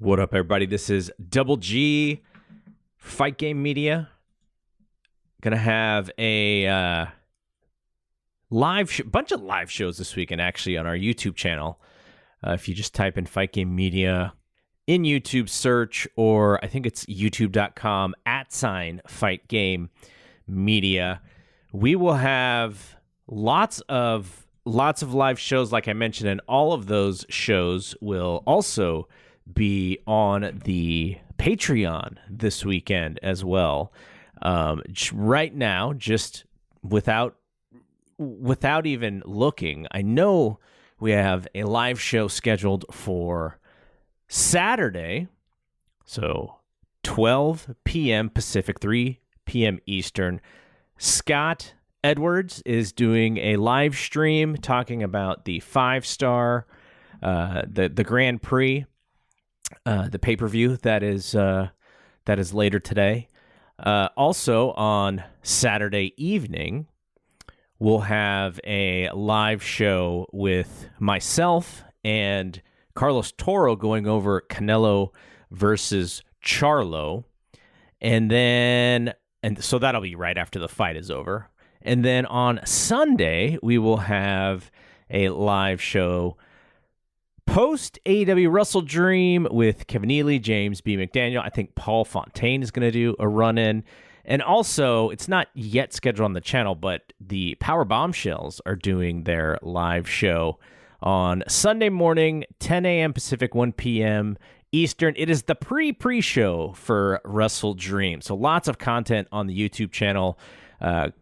What up, everybody? This is Double G Fight Game Media. Gonna have a bunch of live shows this weekend, actually, on our YouTube channel. If you just type in Fight Game Media in YouTube search, or I think it's youtube.com @Fight Game Media, we will have lots of live shows, like I mentioned, and all of those shows will also be on the Patreon this weekend as well. Right now, just without even looking, I know we have a live show scheduled for Saturday, so 12 p.m. Pacific, 3 p.m. Eastern. Scott Edwards is doing a live stream talking about the 5-star, the Grand Prix, the pay-per-view that is later today. Also on Saturday evening, we'll have a live show with myself and Carlos Toro going over Canelo versus Charlo. And so that'll be right after the fight is over. And then on Sunday, we will have a live show post AEW Wrestle Dream with Kevin Neely, James B. McDaniel. I think Paul Fontaine is going to do a run-in. And also, it's not yet scheduled on the channel, but the Power Bombshells are doing their live show on Sunday morning, 10 a.m. Pacific, 1 p.m. Eastern. It is the pre-show for Wrestle Dream. So lots of content on the YouTube channel.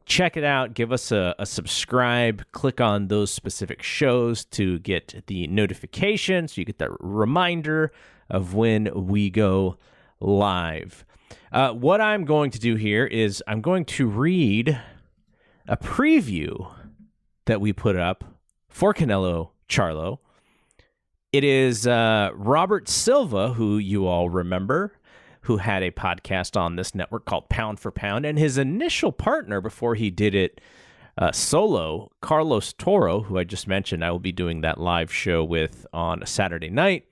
Check it out. Give us a subscribe. Click on those specific shows to get the notification, so you get the reminder of when we go live. What I'm going to do here is I'm going to read a preview that we put up for Canelo Charlo. It is Robert Silva, who you all remember, who had a podcast on this network called Pound for Pound, and his initial partner before he did it solo, Carlos Toro, who I just mentioned I will be doing that live show with on a Saturday night.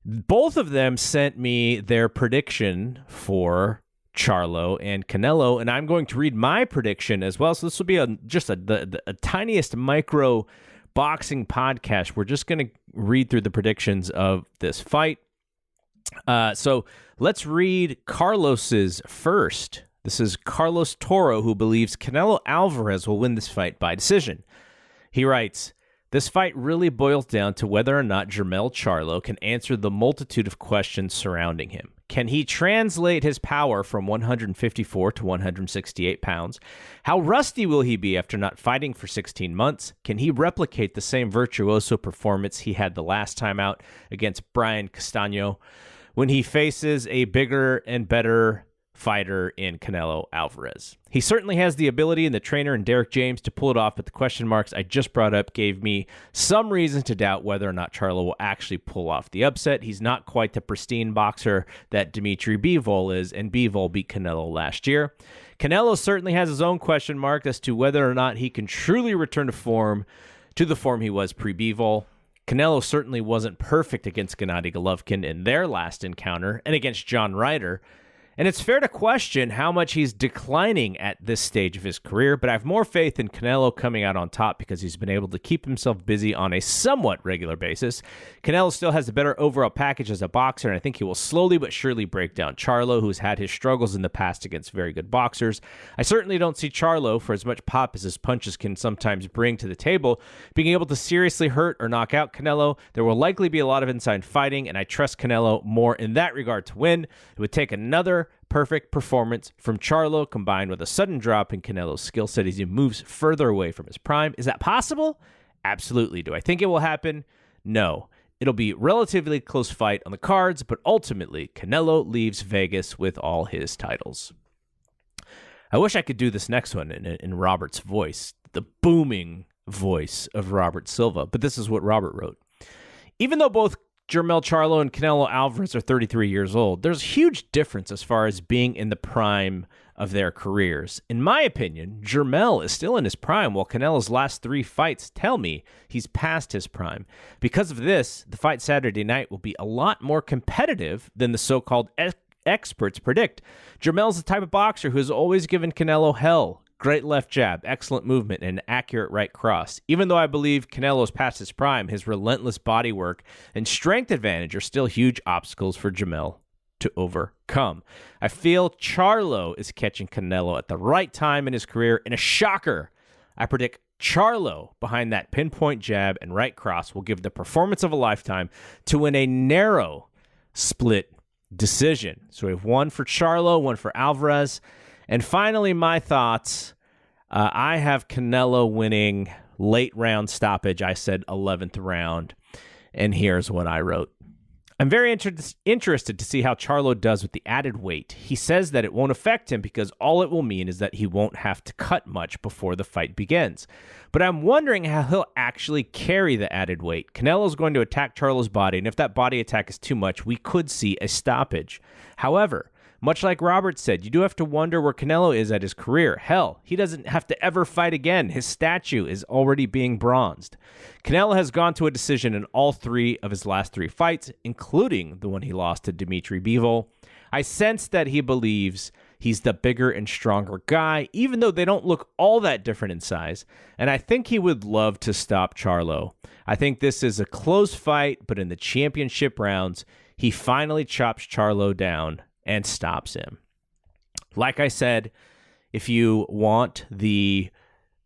Both of them sent me their prediction for Charlo and Canelo, and I'm going to read my prediction as well. So this will be the tiniest micro boxing podcast. We're just going to read through the predictions of this fight. So let's read Carlos's first. This is Carlos Toro, who believes Canelo Alvarez will win this fight by decision. He writes, "This fight really boils down to whether or not Jermell Charlo can answer the multitude of questions surrounding him. Can he translate his power from 154 to 168 pounds? How rusty will he be after not fighting for 16 months? Can he replicate the same virtuoso performance he had the last time out against Brian Castano when he faces a bigger and better fighter in Canelo Alvarez? He certainly has the ability and the trainer in Derek James to pull it off, but the question marks I just brought up gave me some reason to doubt whether or not Charlo will actually pull off the upset. He's not quite the pristine boxer that Dimitri Bivol is, and Bivol beat Canelo last year. Canelo certainly has his own question mark as to whether or not he can truly return to the form he was pre-Bivol. Canelo certainly wasn't perfect against Gennady Golovkin in their last encounter and against John Ryder. And it's fair to question how much he's declining at this stage of his career, but I have more faith in Canelo coming out on top because he's been able to keep himself busy on a somewhat regular basis. Canelo still has a better overall package as a boxer, and I think he will slowly but surely break down Charlo, who's had his struggles in the past against very good boxers. I certainly don't see Charlo, for as much pop as his punches can sometimes bring to the table, being able to seriously hurt or knock out Canelo. There will likely be a lot of inside fighting, and I trust Canelo more in that regard to win. It would take another perfect performance from Charlo combined with a sudden drop in Canelo's skill set as he moves further away from his prime. Is that possible? Absolutely. Do I think it will happen? No. It'll be a relatively close fight on the cards, but ultimately Canelo leaves Vegas with all his titles. I wish I could do this next one in Robert's voice, the booming voice of Robert Silva, but this is what Robert wrote. Even though both Jermell Charlo and Canelo Alvarez are 33 years old. There's a huge difference as far as being in the prime of their careers. In my opinion, Jermell is still in his prime, while Canelo's last 3 fights tell me he's past his prime. Because of this, the fight Saturday night will be a lot more competitive than the so-called experts predict. Jermell's the type of boxer who has always given Canelo hell. Great left jab, excellent movement, and accurate right cross. Even though I believe Canelo's past his prime, his relentless body work and strength advantage are still huge obstacles for Jermell to overcome. I feel Charlo is catching Canelo at the right time in his career. In a shocker, I predict Charlo behind that pinpoint jab and right cross will give the performance of a lifetime to win a narrow split decision. So we have one for Charlo, one for Alvarez. And finally, my thoughts. I have Canelo winning late round stoppage. I said 11th round. And here's what I wrote. I'm very interested to see how Charlo does with the added weight. He says that it won't affect him because all it will mean is that he won't have to cut much before the fight begins. But I'm wondering how he'll actually carry the added weight. Canelo's going to attack Charlo's body, and if that body attack is too much, we could see a stoppage. However, much like Robert said, you do have to wonder where Canelo is at his career. Hell, he doesn't have to ever fight again. His statue is already being bronzed. Canelo has gone to a decision in all 3 of his last 3 fights, including the one he lost to Dimitri Bivol. I sense that he believes he's the bigger and stronger guy, even though they don't look all that different in size. And I think he would love to stop Charlo. I think this is a close fight, but in the championship rounds, he finally chops Charlo down and stops him. Like I said, if you want the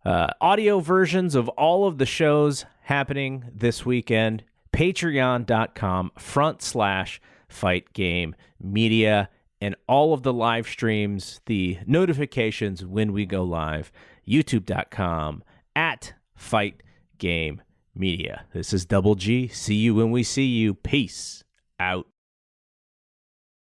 audio versions of all of the shows happening this weekend, patreon.com/fightgamemedia, and all of the live streams, the notifications when we go live, youtube.com/fightgamemedia. This is Double G. See you when we see you. Peace out.